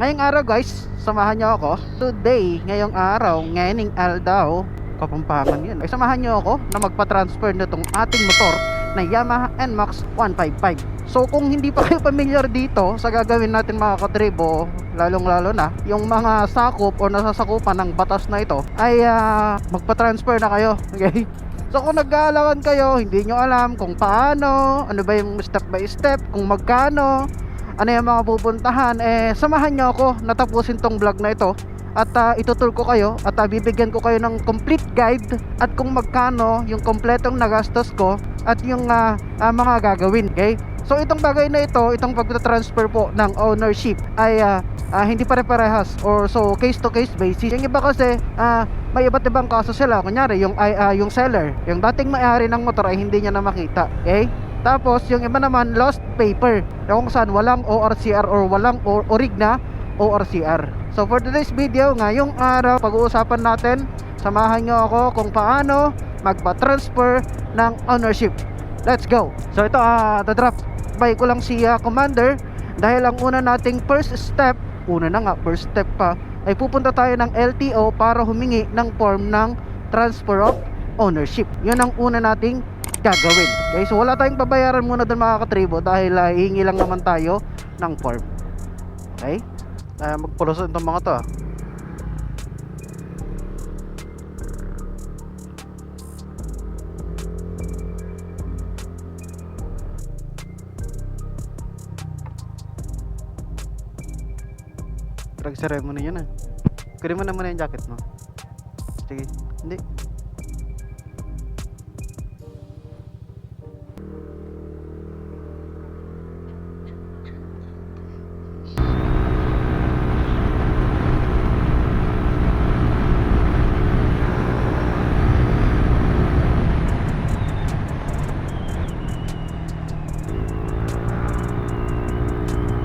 Ngayong araw guys, samahan nyo ako. Today, ngayong araw, ngayong daw, Kapampangan yun. Ay samahan nyo ako na magpa-transfer nitong ating motor na Yamaha NMAX 155. So kung hindi pa kayo familiar dito sa gagawin natin mga katribo, lalong lalo na yung mga sakop o nasasakupan ng batas na ito, ay magpa-transfer na kayo. Okay? So kung nag-aalaman kayo, hindi nyo alam kung paano, ano ba yung step by step, kung magkano, ano yung mga pupuntahan, samahan nyo ako natapusin tong vlog na ito. At itutur ko kayo at bibigyan ko kayo ng complete guide at kung magkano yung kompletong nagastos ko at yung mga gagawin. Okay? So itong bagay na ito, itong pagta-transfer po ng ownership ay hindi pare-parehas or so case to case basis. Yung iba kasi may iba't ibang kaso sila. Kunyari yung seller, yung dating may-ari ng motor ay hindi niya na makita. Okay? Tapos yung iba naman lost paper, kung saan walang ORCR or walang orig na ORCR. So for today's video, ngayong araw, pag-uusapan natin, samahan nyo ako kung paano magpa-transfer ng ownership. Let's go! So ito, drop by ko lang si Commander. Dahil ang una nating first step, first step pa, ay pupunta tayo ng LTO para humingi ng form ng transfer of ownership. Yun ang una nating gagawin. Okay, so wala tayong babayaran muna doon mga katribo dahil hihingi lang naman tayo ng form. Okay? Magpulusan itong mga to. Drag mo na yun Kunin mo naman yung jacket mo. Sige, hindi.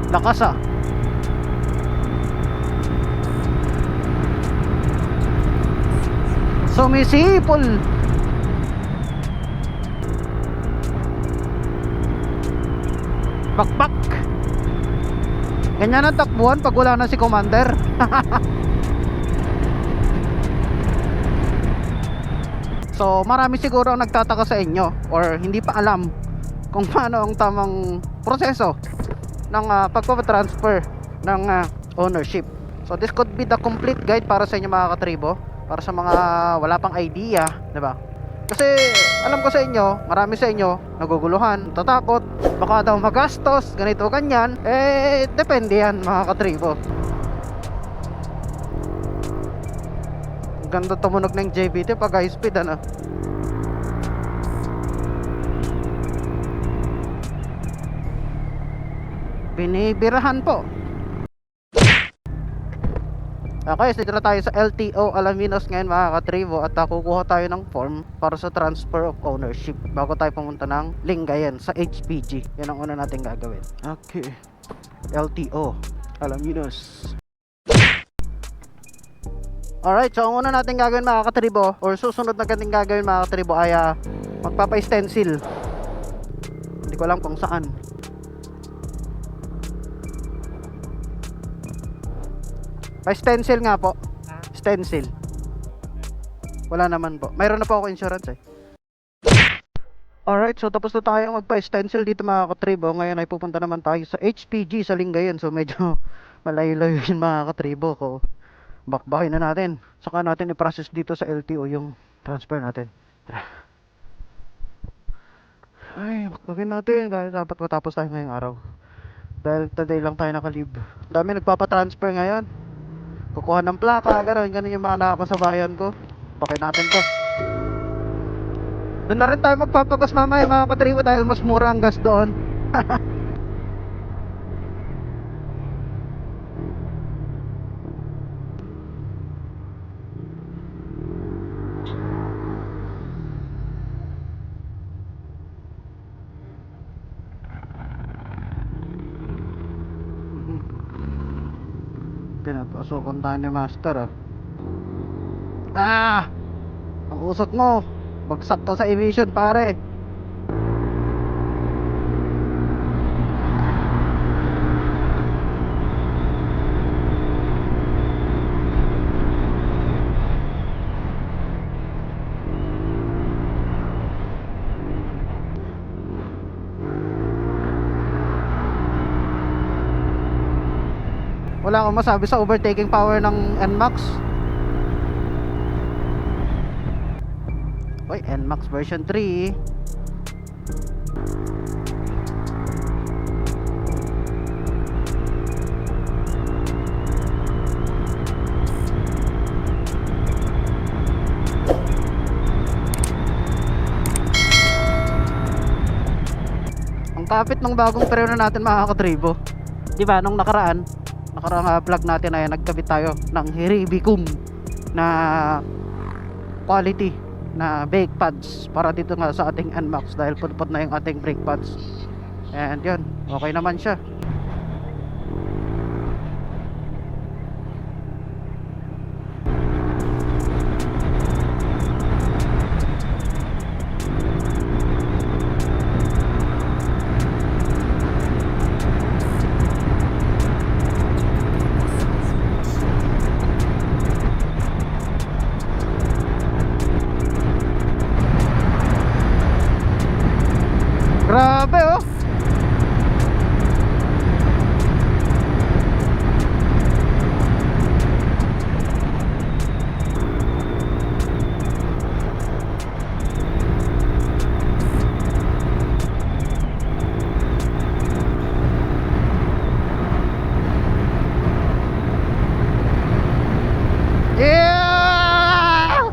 Lakas sumisipol. Bakbak. Ganyan ang takbuhan pag wala na si Commander. So marami siguro ang nagtataka sa inyo or hindi pa alam kung paano ang tamang proseso ng pagpapatransfer ng ownership. So this could be the complete guide para sa inyo mga katribo, para sa mga wala pang idea, 'di ba? Kasi alam ko sa inyo, marami sa inyo naguguluhan, tatakot, baka daw magastos, ganito ganyan. Depende yan mga katribo. Ganda tumunog ng JBT pag high speed binibirahan po. Okay, so dito na tayo sa LTO Alaminos ngayon mga katribo at kukuha tayo ng form para sa transfer of ownership bago tayo pumunta ng Lingayen sa HPG. Yan ang una natin gagawin. Okay, LTO Alaminos. Alright, so ang una natin gagawin mga katribo or susunod na natin gagawin mga katribo ay magpapa-stencil. Hindi ko alam kung saan. Pa-stencil nga po. Stencil. Wala naman po. Mayroon na po ako insurance Alright, so tapos na tayo magpa-stencil dito mga katribo. Ngayon ay pupunta naman tayo sa HPG sa Lingayen. So medyo malayo-layo yun mga katribo ko. Bakbakin na natin. Saka natin i-process dito sa LTO yung transfer natin. Ay, bakbakin natin. Dahil dapat matapos tayo ngayong araw. Dahil today lang tayo nakalib. Dami nagpapatransfer ngayon. Kukuha ng plaka, ganun yung mga nakapasabayan ko. Bakit natin to. Doon na rin tayo magpapagas mamaya mga katribo dahil mas mura ang gas doon. Pinapasukan tayo ni Master ang usok mo bagsak to sa emission pare. Wala akong masabi sa overtaking power ng NMAX. Uy, NMAX version 3. Ang kapit ng bagong preno natin mga katribo. Di ba nung nakaraang vlog natin ay nagkabit tayo ng Hiribicum na quality na brake pads para dito nga sa ating NMAX dahil pudpud na yung ating brake pads. And yun, okay naman siya. Grabe oh. Yeah!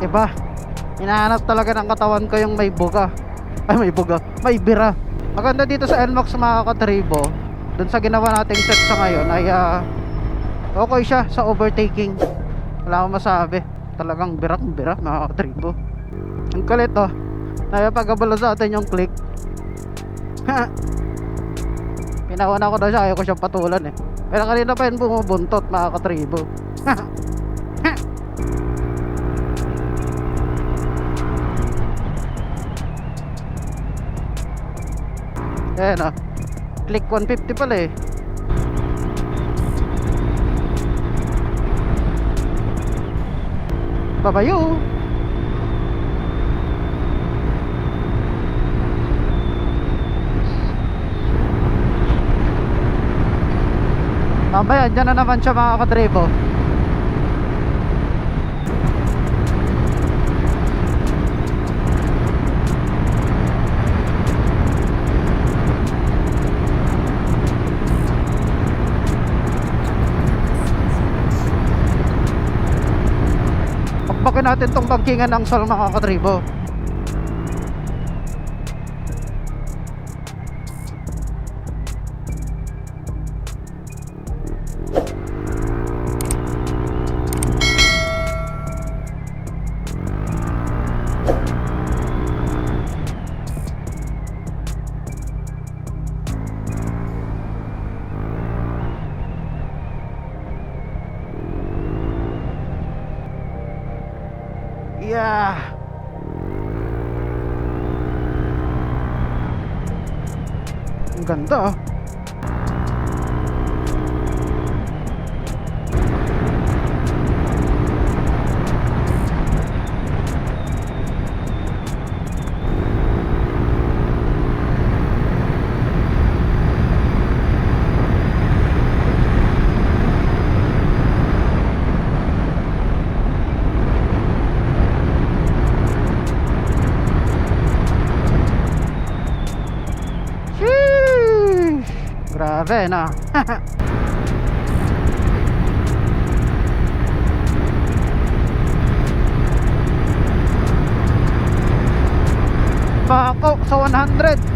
Iba, hinahanap talaga ng katawan ko yung may buga. Ay, may buga, may bira. Maganda dito sa NMAX mga katribo, dun sa ginawa nating set sa ngayon ay okay siya sa overtaking. Wala akong masabi, talagang birang bira mga katribo. Ang kulit oh, napagabala sa atin yung click. Pinauna ko na siya, ayaw ko siyang patulan eh. Pero kanina pa yun bumubuntot mga katribo. Ayan o, click 150 pala eh. Babayo. Mamaya, dyan na naman siya mga katribo. Bakit natin tong bangkingan ng sol mga katribo. Yeah. Ang ganda ah. Grabe na. Bako sa 100.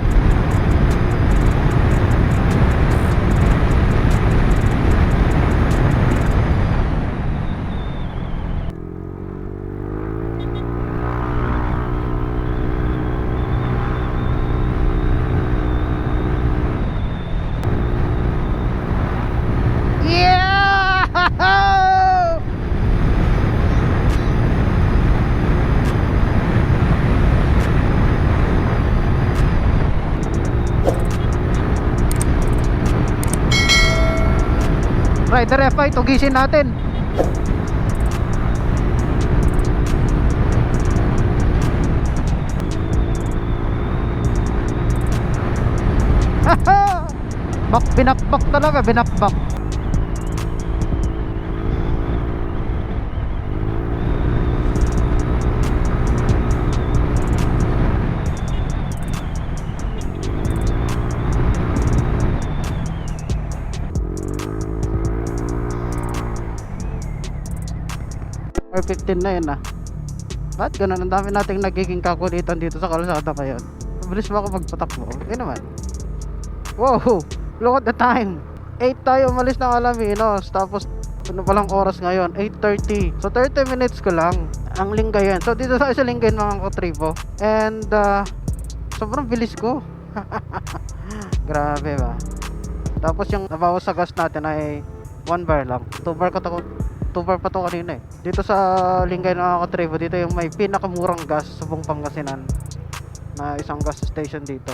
Rider FI, tugisin natin. Binakbak talaga, binakbak. Or 15 na yun ah. Ba't ganun? Ang dami nating nagiging kakulitan dito sa kalsada ngayon. Mabilis ba ako magpatakbo? Yun naman. Wow! Look at the time! 8 tayo umalis ng Alaminos. Tapos ano palang oras ngayon? 8:30. So 30 minutes ko lang ang Lingayen. So dito tayo sa Lingayen mga katribo. And sobrang bilis ko. Grabe ba? Tapos yung nabawas sa gas natin ay 1 bar lang. 2 bar pa to kanina eh. Dito sa Lingayen mga katribo, dito yung may pinakamurang gas sa buong Pangasinan na isang gas station dito.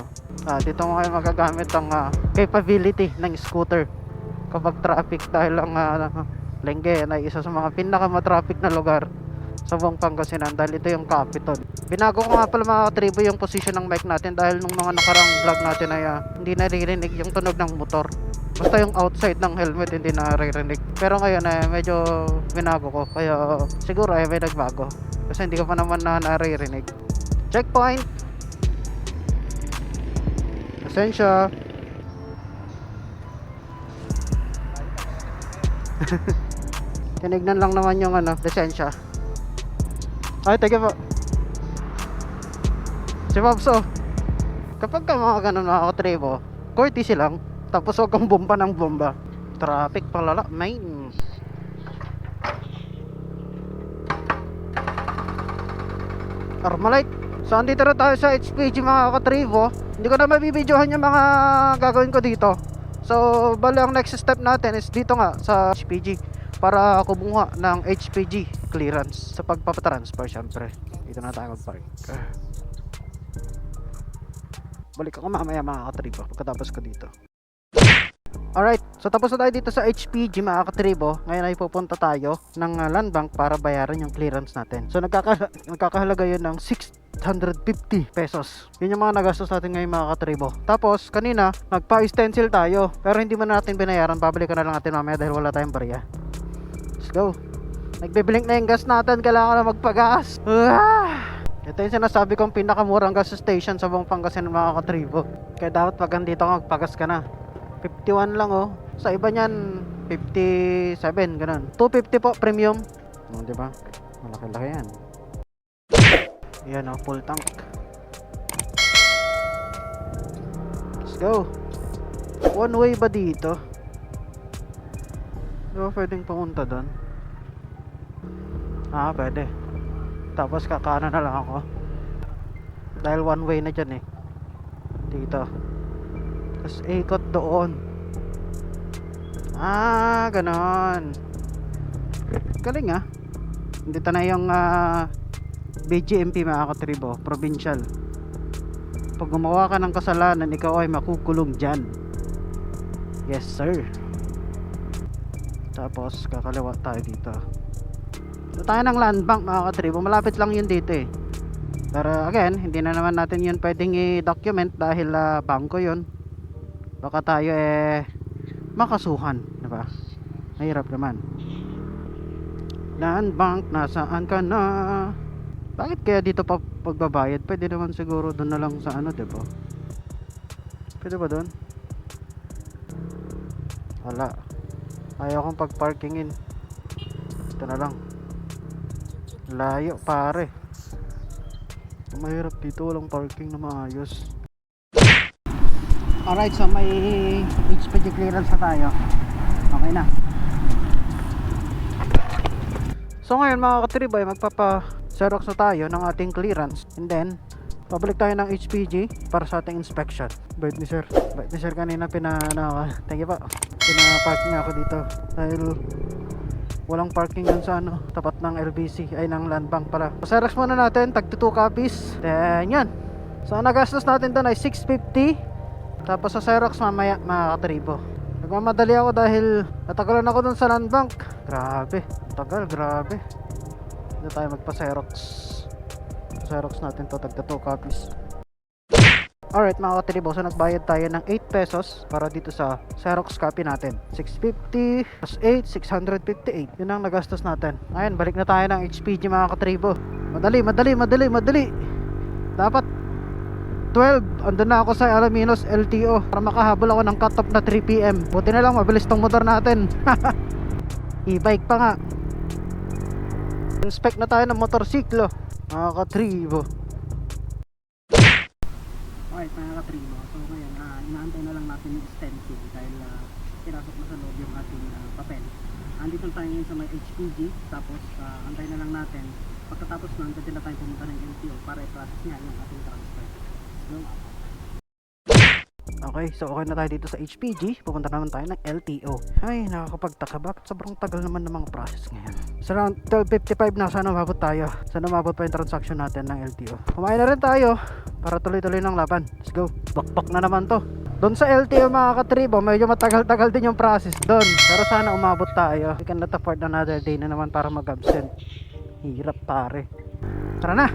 Dito mo kayo magagamit ang capability ng scooter kapag traffic, dahil ang Lingayen ay isa sa mga pinakamatraffic na lugar sa buong Pangasinan dahil ito yung capital. Binago ko nga pala mga katribo yung position ng mic natin dahil nung mga nakarang vlog natin ay hindi naririnig yung tunog ng motor. Basta yung outside ng helmet hindi naririnig. Pero ngayon medyo binago ko, kaya siguro ay may nagbago kasi hindi ko pa naman naririnig. Checkpoint! Pasensya. Tinignan lang naman yung lisensya. Ay, teka po. Si Popso, kapag ka mga ganun mga katribo, courtesy lang. Tapos huwag kang bomba ng bomba. Traffic palala, main. Armalite. So andito na tayo sa HPG mga katribo. Hindi ko na mabibidyohan yung mga gagawin ko dito. So bali ang next step natin is dito nga sa HPG para kumuha ng HPG clearance sa pagpapatransfer syempre. Dito na tayo mag-park. Balik ako mamaya mga katribo pagkatapos ko dito. Alright, so tapos na tayo dito sa HPG mga katribo. Ngayon ay pupunta tayo ng land bank para bayaran yung clearance natin. So nagkakahalaga yun ng 650 pesos. Yun yung mga nagastos natin ngayon mga katribo. Tapos kanina nagpa-stencil tayo, pero hindi man natin binayaran. Babalikan na lang natin mamaya dahil wala tayong barya. Let's go. Nagbiblink na yung gas natin, kailangan na magpagas. Ito yung sinasabi kong pinakamurang gas station sa buong Pangasinan mga katribo. Kaya dapat pag andito ka magpagas ka na. 51 lang oh. Sa iba niyan 57 ganun. 250 po premium. Di ba? Malaki-laki yan. Yan oh, full tank. Let's go. One way ba dito? Di ba pwedeng pumunta doon? Pwede. Tapos kakanan na lang ako. Dahil one way na dyan eh. Dito. Tapos ikot doon. Ganon. Galing Dito na yung BGMP mga katribo, provincial. Pag gumawa ka ng kasalanan, ikaw ay makukulong dyan. Yes sir. Tapos kakaliwa tayo dito. Ito tayo ng land bank mga katribo. Malapit lang yun dito eh. Pero again, hindi na naman natin yun pwedeng i-document dahil bangko yun. Baka tayo makasuhan, diba? Mahirap naman. Land bank, nasaan ka na? Bakit kaya dito pa pagbabayad? Pwede naman siguro doon na lang sa diba? Pwede ba doon? Wala. Ayaw kong pag-parkingin. Ito na lang. Layo pare. Mahirap dito, walang parking na maayos. Alright, so may HPG clearance na tayo. Okay na. So ngayon mga katribo ay magpapa-xerox na tayo ng ating clearance. And then, pabalik tayo ng HPG para sa ating inspection. Bait ni sir kanina thank you pa. Pinapark niya ako dito. Dahil walang parking dun sa tapat ng LBC, ay ng land bank pala. So xerox muna natin, tag 2 copies. Then yan. So nagastos natin doon ay 650. Tapos sa Xerox mamaya mga katribo. Nagmamadali ako dahil natagalan ako dun sa land bank. Grabe, grabe. Dito tayo magpa-Xerox. Xerox natin to, tagda 2 copies. Alright mga katribo, so nagbayad tayo ng 8 pesos para dito sa Xerox copy natin. 650 plus 8, 658. Yun ang nagastos natin. Ngayon, balik na tayo ng HPG mga katribo. Madali. Dapat 12, andun na ako sa Alaminos LTO para makahabol ako ng cut-off na 3 PM. Buti na lang, mabilis tong motor natin. E-bike pa nga. Inspect na tayo ng motorsiklo mga katribo. Alright mga katribo, so ngayon inaantay na lang natin yung stencil dahil pinasok na sa loob yung ating papel. Andito tayo ngayon sa may HPG, tapos antay na lang natin. Pagkatapos na, antay na tayo pumunta ng LTO para i-process niya yung ating transfer. So, okay, so okay na tayo dito sa HPG. Pupunta naman tayo ng LTO. Ay, nakakapagtaka, bakit sobrang tagal naman ng mga process ngayon? So around 12:55 na, sana umabot tayo. Sana umabot pa yung transaction natin ng LTO. Kumain na rin tayo para tuloy-tuloy ng laban. Let's go. Bakbak na naman to. Doon sa LTO mga katribo, medyo matagal-tagal din yung process doon. Pero sana umabot tayo. We can not afford another day na naman para mag-absent. Hirap pare. Tara na!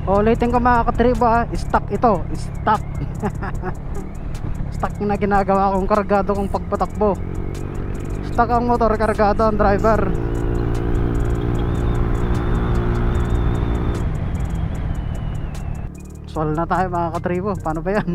Ulitin ko mga katribo ha, stock ito, stock. Stock na ginagawa kong kargado kong pagpatakbo. Stock ang motor, kargado ang driver. Sol na tayo mga katribo, paano ba yan?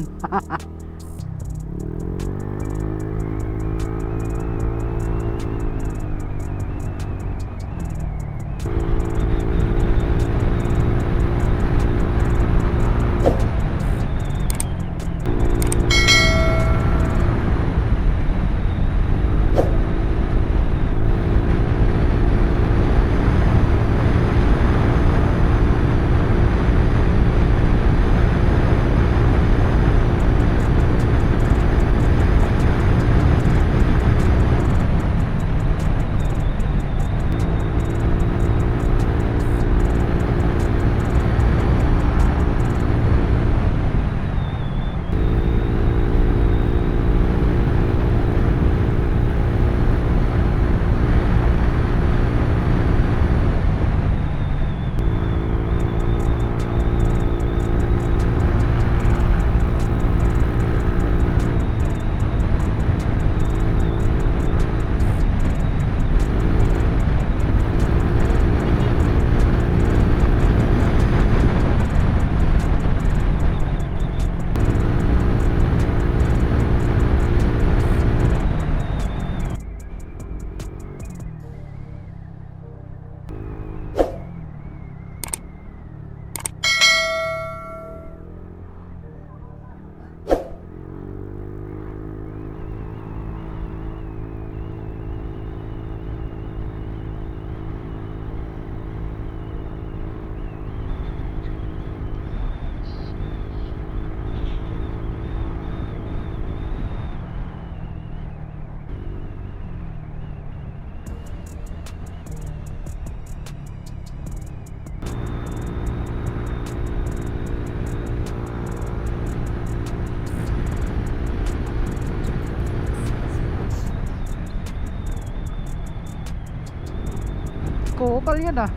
Kupal yan ah.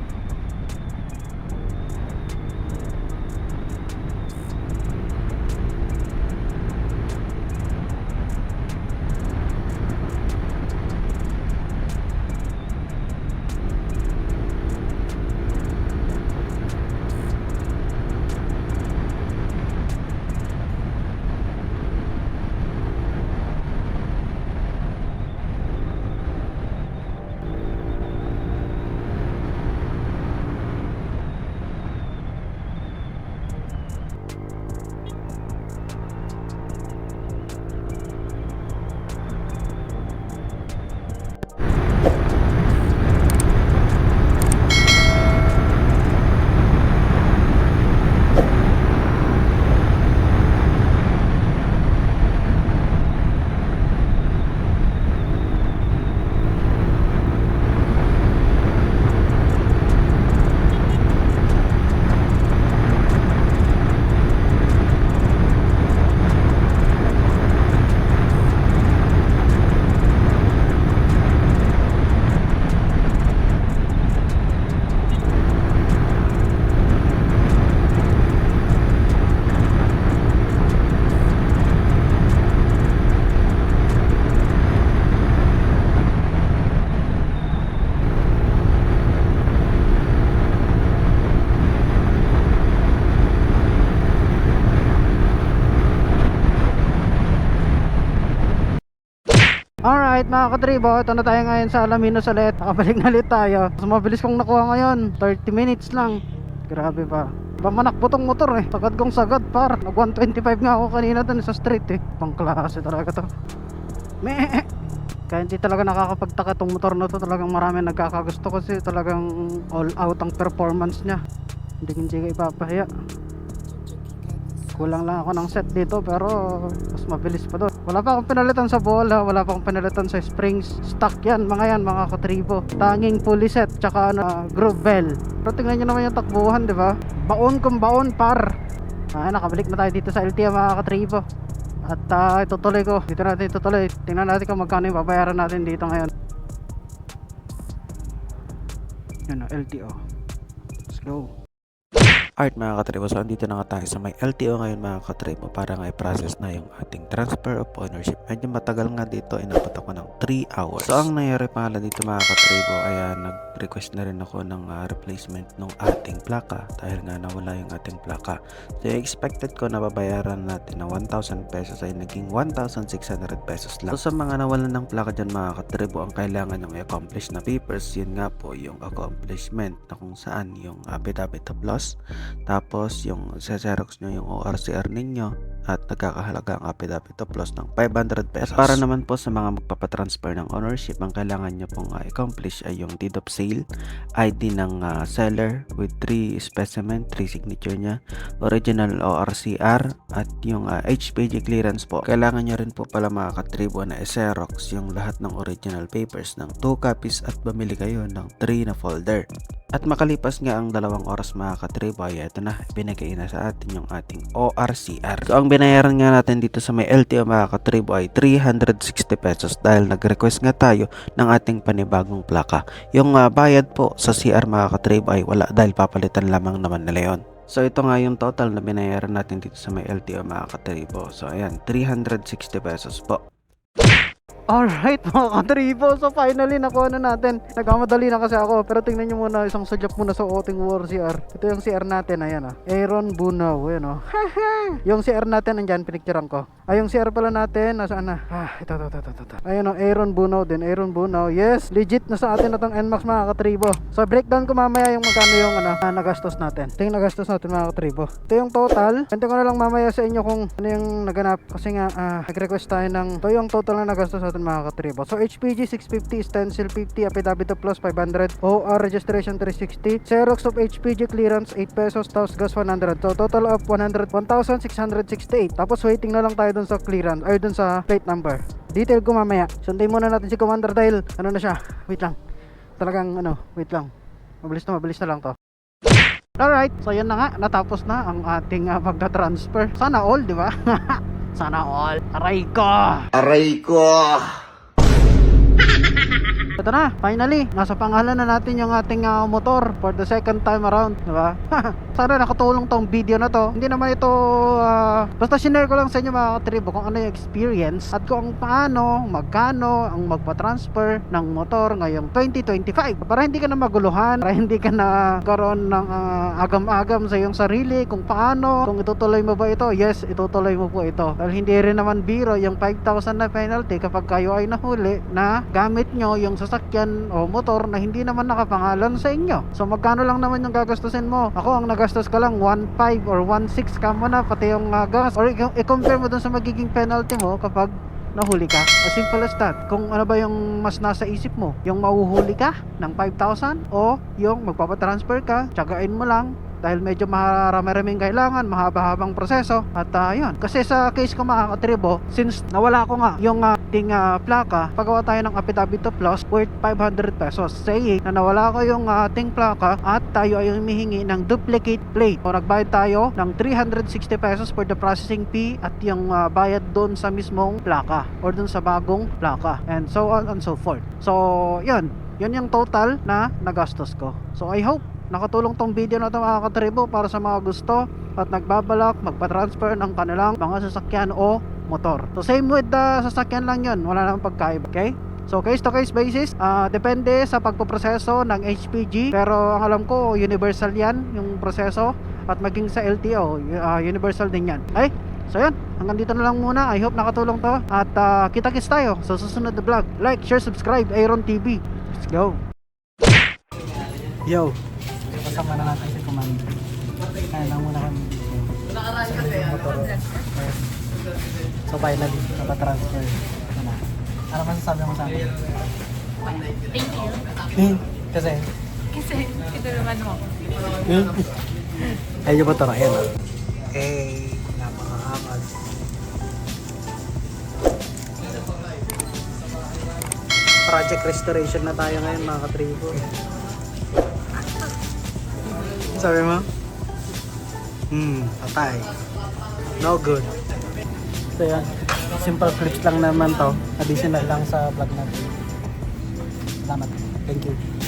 Alright mga katribo, ito na tayo ngayon sa Alaminos ulit. Nakabalik na ulit tayo. Mas mabilis kong nakuha ngayon, 30 minutes lang. Grabe pa. Pamanakbo tong motor eh. Sagad kong sagad par. Nag 125 nga ako kanina dun sa street eh. Pangklase talaga to. Meh. Kaya hindi talaga nakakapagtaka tong motor na to. Talagang marami nagkakagusto kasi talagang all out ang performance niya. Hindi ka ipapahiya. Kulang lang ako ng set dito pero mas mabilis pa doon. Wala pa akong pinalitan sa bola, wala pa akong pinalitan sa springs. Stock yan mga katribo. Tanging pulley set tsaka groove bell. Pero tingnan nyo naman yung takbuhan, di ba? Baon kung baon par. Nakabalik na tayo dito sa LTO mga katribo. At itutuloy ko. Dito natin itutuloy. Tingnan natin kung magkano yung babayaran natin dito ngayon. Yun LTO. Let's go. Alright mga katribo, so andito na nga tayo sa may LTO ngayon mga katribo para nga i-process na yung ating transfer of ownership. Medyo matagal nga dito, inabot ako ng 3 hours. So ang nangyari pala dito mga katribo ay nag-request na rin ako ng replacement ng ating plaka dahil nga nawala yung ating plaka. So yung expected ko na babayaran natin na 1,000 pesos ay naging 1,600 pesos lang. So sa mga nawalan ng plaka dyan mga katribo, ang kailangan yung i-accomplish na papers, yun nga po yung accomplishment na kung saan yung affidavit of loss. Tapos yung xerox nyo yung ORCR ninyo at nagkakahalaga ang affidavit of loss ng 500 pesos. Para naman po sa mga magpapatransfer ng ownership, ang kailangan nyo pong accomplish ay yung deed of sale, ID ng seller with 3 specimen, 3 signature nya, original ORCR at yung HPG clearance po. Kailangan nyo rin po pala mga katribo na i-xerox yung lahat ng original papers ng 2 copies at bumili kayo ng 3 na folder. At makalipas nga ang 2 oras mga katribo ay ito na, binigay na sa atin yung ating ORCR. So ang binayaran nga natin dito sa may LTO mga katribo ay 360 pesos dahil nag-request nga tayo ng ating panibagong plaka. Yung bayad po sa CR mga katribo ay wala dahil papalitan lamang naman nila yon. So ito nga yung total na binayaran natin dito sa may LTO mga katribo. So ayan, 360 pesos po. Alright mga katribo, so finally nakuha na natin. Nagmamadali na kasi ako, pero tingnan nyo muna, isang sudyap muna sa ating war CR. Ito yung CR natin, ayan Aaron Bunaw, ayan yung CR natin, andyan, pinicturean ko. Ay, yung CR pala natin, nasaan na? Ito. Ayan Aaron Bunaw din, Aaron Bunaw. Yes, legit na sa atin na tong NMAX mga katribo. So breakdown ko mamaya yung magkano yung nagastos natin. Ito yung nagastos natin mga katribo. Ito yung total. Kwento ko na lang mamaya sa inyo kung ano yung naganap. Kasi nga, nag-request tayo ng, ito yung total na nagastos natin mga katribo. So HPG 650, stencil 50, affidavit of loss 500, OR registration 360, Xerox of HPG clearance 8 pesos, tapos gas 100. So total of 1,668. Tapos waiting na lang tayo dun sa clearance or dun sa plate number. Detail ko mamaya. Sunday muna natin si Commander dahil ano na siya. Wait lang. Talagang wait lang. Mabilis na lang to. Alright, so yan na nga, natapos na ang ating pagda-transfer. Sana all, di ba? Sana all. Aray ko. Ito na, finally, nasa pangalan na natin yung ating motor for the second time around, di ba? Sana nakatulong tong video na to. Hindi naman ito, basta sinare ko lang sa inyo mga katribo kung ano yung experience at kung paano, magkano ang magpa-transfer ng motor ngayong 2025. Para hindi ka na maguluhan, para hindi ka na karoon ng agam-agam sa iyong sarili kung paano, kung itutuloy mo ba ito. Yes, itutuloy mo po ito. Dahil hindi rin naman biro yung 5,000 na penalty kapag kayo ay nahuli na gamit nyo yung sasakyan o motor na hindi naman nakapangalan sa inyo. So magkano lang naman yung gagastusin mo? Ako ang nagastos ko lang 1.5 or 1.6 kamo na pati yung gas. Or i-compare mo dun sa magiging penalty mo kapag nahuli ka. As simple as that. Kung ano ba yung mas nasa isip mo, yung mahuhuli ka ng 5,000 o yung magpapatransfer ka, tsagain mo lang dahil medyo marami-raming kailangan, mahaba-habang proseso at yun. Kasi sa case ko mga katribo, since nawala ko nga yung ating plaka, pagawa tayo ng affidavit of loss worth 500 pesos, saying na nawala ko yung ating plaka at tayo ay humihingi ng duplicate plate. So nagbayad tayo ng 360 pesos for the processing fee at yung bayad doon sa mismong plaka or doon sa bagong plaka and so on and so forth. So yun yung total na nagastos ko. So I hope nakatulong tong video na to mga katribo para sa mga gusto at nagbabalak magpa-transfer ng kanilang mga sasakyan o motor. So same with the sasakyan lang yun, wala namang pagkaiba, okay? So case to case basis, depende sa pagpoproseso ng HPG, pero ang alam ko universal yan yung proseso at maging sa LTO, universal din yan. Okay? So yun, hanggang dito na lang muna. I hope nakatulong to at kita-kits tayo sa susunod na vlog. Like, share, subscribe, Aaron TV. Let's go. Yo, kasama na natin si Commander. Kaya lang muna kami motor. So finally, nakatransfer na. Ano masasabi mo sa akin? Thank you. Kasi Tinulungan mo ako. ayun yung motor, ayan napakaangas. Project restoration na tayo ngayon mga katribo. Sabi mo? Patay. No good. So yan, simple clips lang naman to. Additional lang sa vlog natin. Salamat. Thank you.